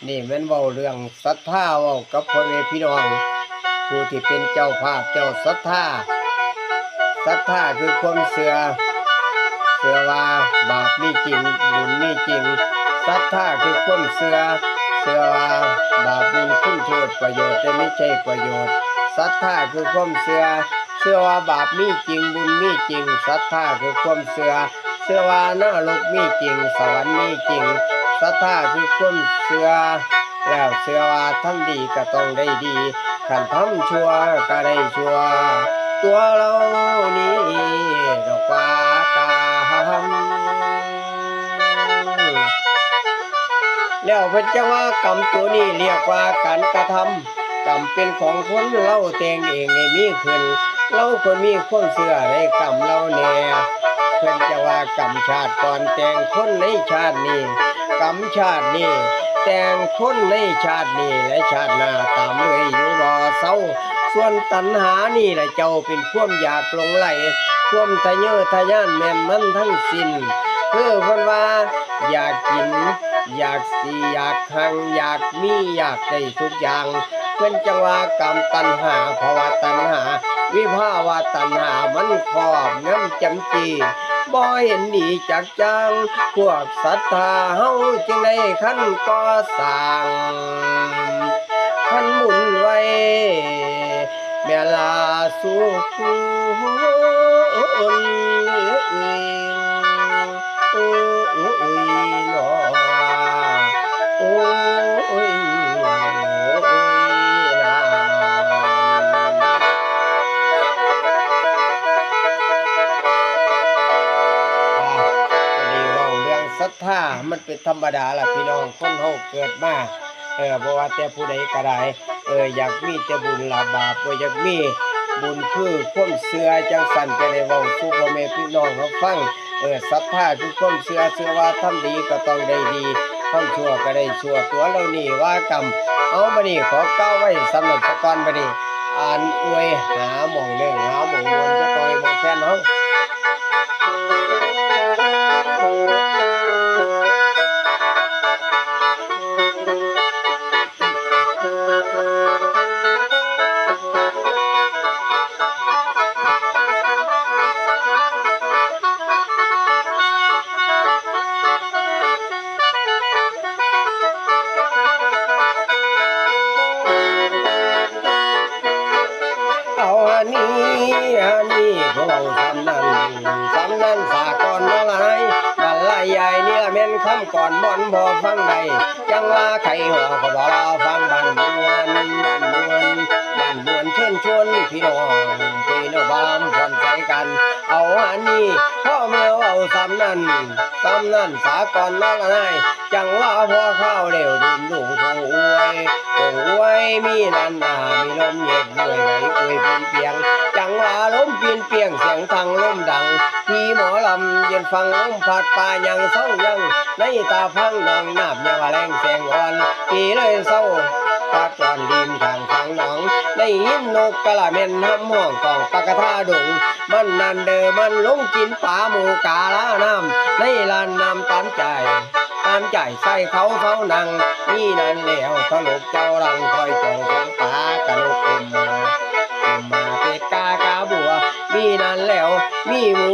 นี่แม่นเว้าเรื่องศรัทธาเว้ากับพ่อแม่พี่น้องผู้ที่เป็นเจ้าภาพเจ้าศรัทธาคือความเชื่อว่าบาปมีจริงบุญมีจริงศรัทธาคือความเชื่อว่าบาปบุญคุณโทษประโยชน์แต่ไม่ใช่ประโยชน์ศรัทธาคือความเชื่อว่าบาปมีจริงบุญมีจริงศรัทธาคือความเชื่อว่านรกมีจริงสวรรค์มีจริงศรัทธาคือความเชื่อแล้วเชื่อว่าทำดีก็ต้องได้ดีคันทำชั่วก็ได้ชั่วตัวเรานี้ดอกว่ากรรมแล้วเพิ่นจะว่ากรรมตัวนี้เรียกว่าการกระทำกรรมเป็นของคนเราแต่งเองให้มีขึ้นเราควรมีความเชื่อในกรรมเราแน่เพิ่นจะว่ากรรมชาติก่อนแต่งคนในชาตินี้กรรมชาตินี้แต่งคนในชาตินี้และชาติหน้าตามเลยอยู่บ่เศร้าส่วนตัณหานี่แหละเจ้าเป็นความอยากหลงไหลความทะเยอทะยานแม่นมันทั้งสิ้นคือเพิ่นว่าอยากกินอยากสิอยากหังอยากมีอยากได้ทุกอย่างเพิ่นจังว่ากรรมตัณหาภวตัณหาวิภาวะตัณหามันครอบงำจำจีบ่เห็นดีจักจังพวกศรัทธาเฮาจึงได้คันก่อสร้างคันหมุนไว้แม่ลาสุขโอ้ยนอโอ้ยนาดีเว้าเรื่องศรัทธามันเป็นธรรมดาล่ะพี่น้องคนเฮาเกิดมาบ่ว่าแต่ผู้ใดก็ได้อยากมีแต่บุญละบาปบ่อยากมีบุญคือความเชื่อจังซั่นจะได้เว้าสู่พ่อแม่พี่น้องเขาฟังศรัทธาคือความเชื่อว่าทำดีก็ต้องได้ดีทำชั่วก็ได้ชั่วตัวเรานี่ว่ากรรมเอาบัดนี้ขอกล่าวไว้สำหรับซะก่อนบัดนี้อ่านอวยหาหม่องเรื่องหาหม่องมวลจักหน่อยบ่แค่นเฮาเอาอันนี้พวกเราทำนั้นสากลบ่หลายบรรลัยใหญ่นี่ละแม่นคำก่อนบ่อนบ่ฟังใดจังว่าไข่หัวก็บ่รอฟังบ้านม่วนเชิญชวนพี่น้องบ้านผ่อนใจกันเอาอันนี้พ่อแม่เอาซ้ำนั้นสากลบ่หลายจังว่าพอข้าวเร็วดินดุงคงอวยมีนันนามีลมเย็นด้วยไหลคุยเป็นเปียงจังว่าลมเปลี่ยนเปียงเสียงทางลมดังพี่หมอลำเย็นฟังลมพัดป่ายังเศร้ายังในตาพังนองน้ำยังว่าแรงแสงอ่อนพี่เลยเศร้าพัดจอนดินทางฟังหนองได้ยินนกกะละเม็นห้ำห้องกองปากกะทาดงมันนันเดอมันลงกินป่าหมูกาลาน้ำในลานน้ำตามใจใส่เขานังนี่นั่นแล้วทะลุเจ้ารังคอยจองของป่ากะนกกุมมาเป็ดกากาบัวมีนั่นแล้วมีหมู